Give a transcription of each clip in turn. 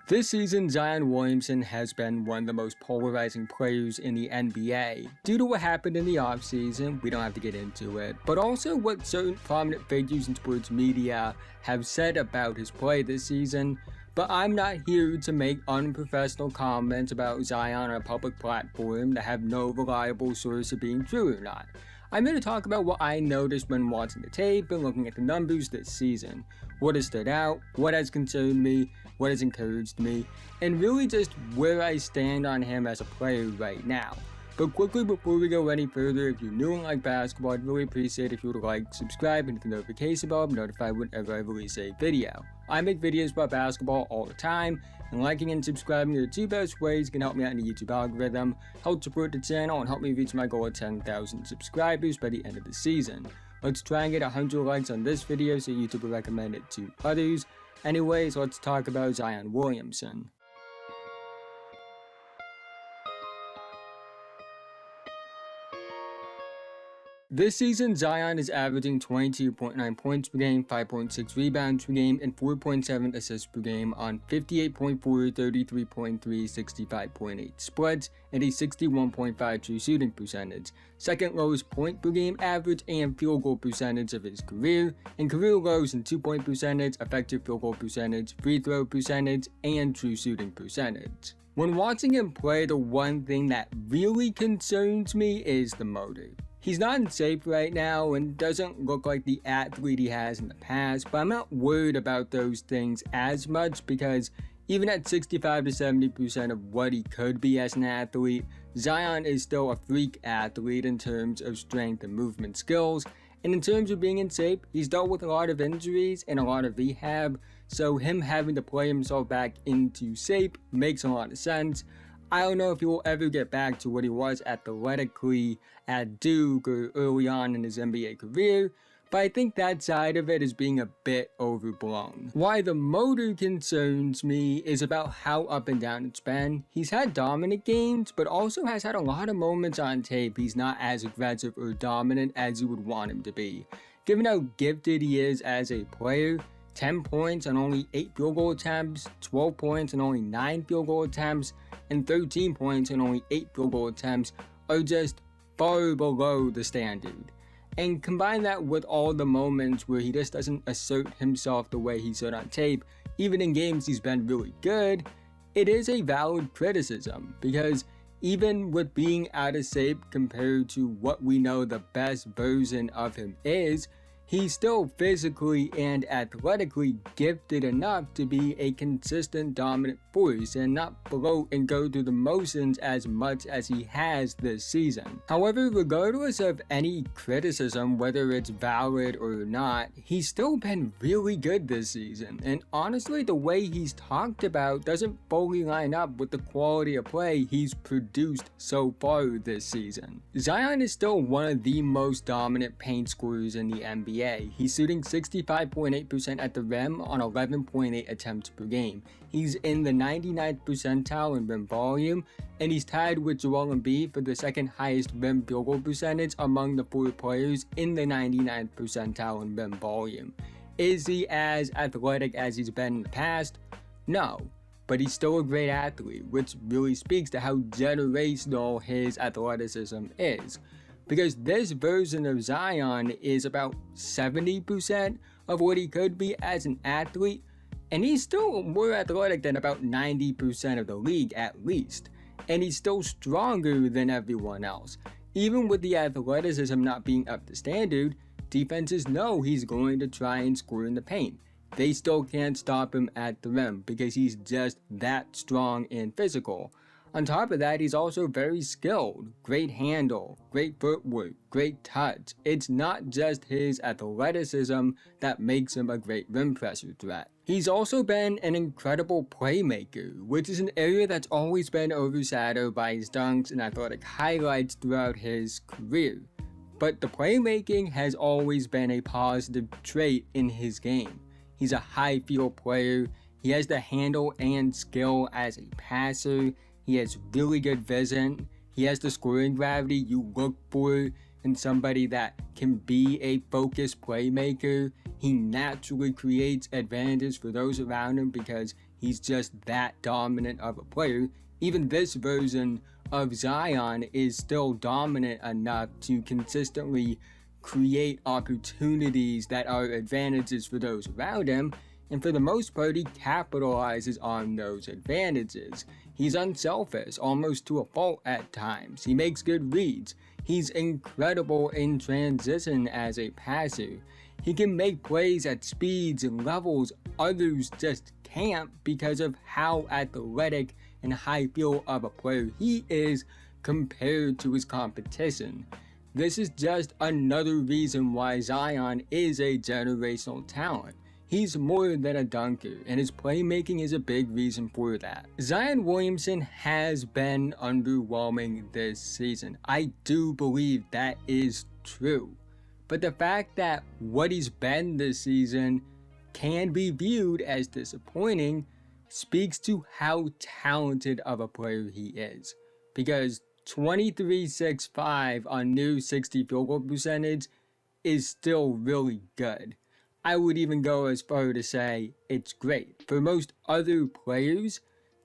This season, Zion Williamson has been one of the most polarizing players in the NBA. Due to what happened in the offseason, we don't have to get into it, but also what certain prominent figures in sports media have said about his play this season. But I'm not here to make unprofessional comments about Zion on a public platform that have no reliable source of being true or not. I'm here to talk about what I noticed when watching the tape and looking at the numbers this season. What has stood out, what has concerned me, what has encouraged me, and really just where I stand on him as a player right now. But quickly before we go any further, if you're new and like basketball, I'd really appreciate if you would like, subscribe, and hit the notification bell to be notified whenever I release a video. I make videos about basketball all the time, and liking and subscribing are the two best ways can help me out in the YouTube algorithm, help support the channel, and help me reach my goal of 10,000 subscribers by the end of the season. Let's try and get 100 likes on this video so YouTube will recommend it to others. Anyways, let's talk about Zion Williamson. This season, Zion is averaging 22.9 points per game, 5.6 rebounds per game, and 4.7 assists per game on 58.4, 33.3, 65.8 splits, and a 61.5 true shooting percentage, second lowest point per game average and field goal percentage of his career, and career lows in 2-point percentage, effective field goal percentage, free throw percentage, and true shooting percentage. When watching him play, the one thing that really concerns me is the motor. He's not in shape right now and doesn't look like the athlete he has in the past, but I'm not worried about those things as much because even at 65 to 70% of what he could be as an athlete, Zion is still a freak athlete in terms of strength and movement skills. And in terms of being in shape, he's dealt with a lot of injuries and a lot of rehab, so him having to play himself back into shape makes a lot of sense. I don't know if he will ever get back to what he was athletically at Duke or early on in his NBA career, but I think that side of it is being a bit overblown. Why the motor concerns me is about how up and down it's been. He's had dominant games, but also has had a lot of moments on tape he's not as aggressive or dominant as you would want him to be. Given how gifted he is as a player, 10 points on only 8 field goal attempts, 12 points on only 9 field goal attempts, and 13 points on only 8 field goal attempts are just far below the standard. And combine that with all the moments where he just doesn't assert himself the way he should on tape, even in games he's been really good, it is a valid criticism because even with being out of shape compared to what we know the best version of him is, he's still physically and athletically gifted enough to be a consistent dominant force and not bloat and go through the motions as much as he has this season. However, regardless of any criticism, whether it's valid or not, he's still been really good this season. And honestly, the way he's talked about doesn't fully line up with the quality of play he's produced so far this season. Zion is still one of the most dominant paint scorers in the NBA. He's shooting 65.8% at the rim on 11.8 attempts per game. He's in the 99th percentile in rim volume, and he's tied with Joel Embiid for the second highest rim field goal percentage among the 4 players in the 99th percentile in rim volume. Is he as athletic as he's been in the past? No. But he's still a great athlete, which really speaks to how generational his athleticism is. Because this version of Zion is about 70% of what he could be as an athlete, and he's still more athletic than about 90% of the league at least, and he's still stronger than everyone else. Even with the athleticism not being up to standard, defenses know he's going to try and score in the paint. They still can't stop him at the rim because he's just that strong and physical. On top of that, he's also very skilled, great handle, great footwork, great touch. It's not just his athleticism that makes him a great rim pressure threat. He's also been an incredible playmaker, which is an area that's always been overshadowed by his dunks and athletic highlights throughout his career. But the playmaking has always been a positive trait in his game. He's a high field player, he has the handle and skill as a passer, he has really good vision, he has the scoring gravity you look for in somebody that can be a focused playmaker. He naturally creates advantages for those around him because He's just that dominant of a player. Even this version of Zion is still dominant enough to consistently create opportunities that are advantages for those around him, and for the most part, he capitalizes on those advantages. He's unselfish, almost to a fault at times. He makes good reads. He's incredible in transition as a passer. He can make plays at speeds and levels others just can't because of how athletic and high feel of a player he is compared to his competition. This is just another reason why Zion is a generational talent. He's more than a dunker, and his playmaking is a big reason for that. Zion Williamson has been underwhelming this season. I do believe that is true. But the fact that what he's been this season can be viewed as disappointing speaks to how talented of a player he is. Because 23.65 on near 60 field goal percentage is still really good. I would even go as far to say it's great. For most other players,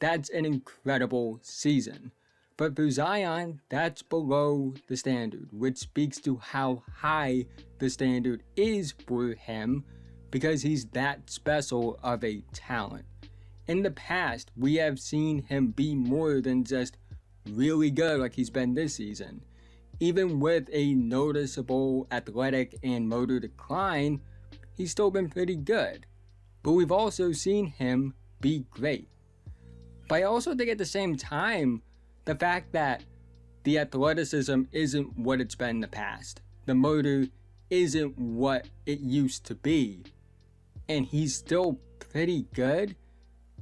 that's an incredible season. But for Zion, that's below the standard, which speaks to how high the standard is for him because he's that special of a talent. In the past, we have seen him be more than just really good like he's been this season. Even with a noticeable athletic and motor decline, he's still been pretty good. But we've also seen him be great. But I also think at the same time, the fact that the athleticism isn't what it's been in the past. The motor isn't what it used to be. And he's still pretty good.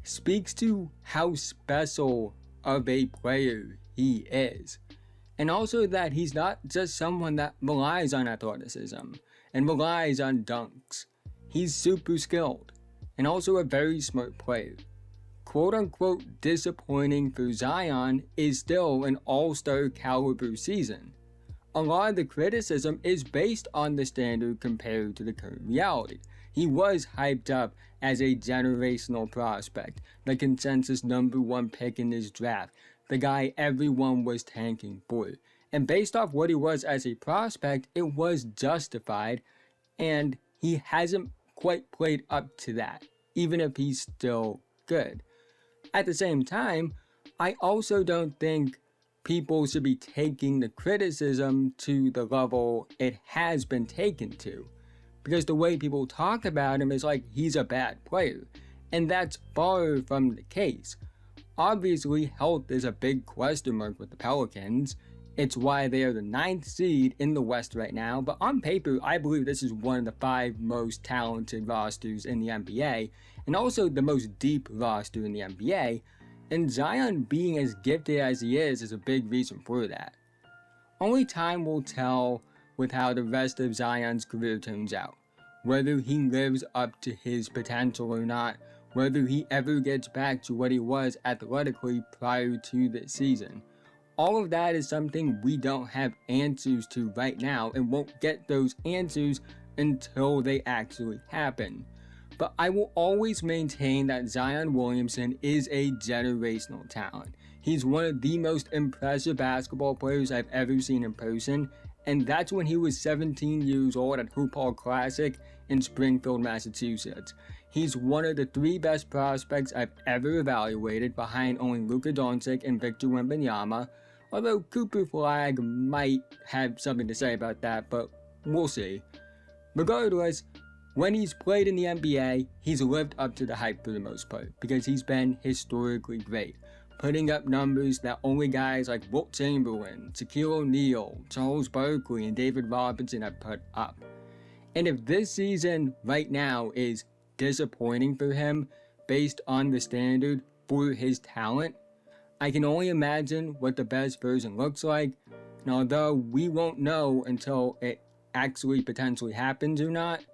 Speaks to how special of a player he is. And also that he's not just someone that relies on athleticism and relies on dunks. He's super skilled and also a very smart player. Quote unquote disappointing for Zion is still an all-star caliber season. A lot of the criticism is based on the standard compared to the current reality. He was hyped up as a generational prospect, the consensus #1 pick in this draft, the guy everyone was tanking for. And based off what he was as a prospect, it was justified, and he hasn't quite played up to that, even if he's still good. At the same time, I also don't think people should be taking the criticism to the level it has been taken to. Because the way people talk about him is like he's a bad player, and that's far from the case. Obviously, health is a big question mark with the Pelicans. It's why they are the 9th seed in the West right now, but on paper, I believe this is one of the 5 most talented rosters in the NBA, and also the most deep roster in the NBA, and Zion being as gifted as he is a big reason for that. Only time will tell with how the rest of Zion's career turns out, whether he lives up to his potential or not, whether he ever gets back to what he was athletically prior to this season. All of that is something we don't have answers to right now and won't get those answers until they actually happen. But I will always maintain that Zion Williamson is a generational talent. He's one of the most impressive basketball players I've ever seen in person, and that's when he was 17 years old at Hoop Hall Classic in Springfield, Massachusetts. He's one of the 3 best prospects I've ever evaluated, behind only Luka Doncic and Victor Wembanyama, although Cooper Flag might have something to say about that, but we'll see. Regardless, when he's played in the NBA, he's lived up to the hype for the most part, because he's been historically great, putting up numbers that only guys like Wilt Chamberlain, Shaquille O'Neal, Charles Barkley, and David Robinson have put up. And if this season right now is disappointing for him based on the standard for his talent, I can only imagine what the best version looks like, and although we won't know until it actually potentially happens or not,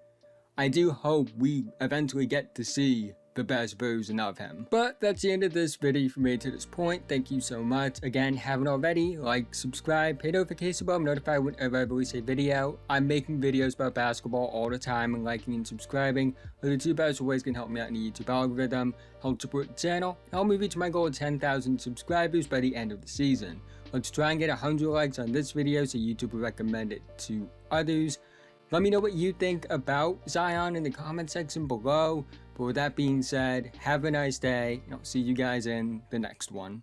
I do hope we eventually get to see the the best version of him. But that's the end of this video. If you made it to this point, thank you so much. Again, haven't already, like, subscribe, hit notification bell, I'm notified whenever I release a video. I'm making videos about basketball all the time, and liking and subscribing are the two best ways can help me out in the YouTube algorithm, help support the channel, help me reach my goal of 10,000 subscribers by the end of the season. Let's try and get 100 likes on this video so YouTube will recommend it to others. Let me know what you think about Zion in the comment section below. But with that being said, have a nice day, and I'll see you guys in the next one.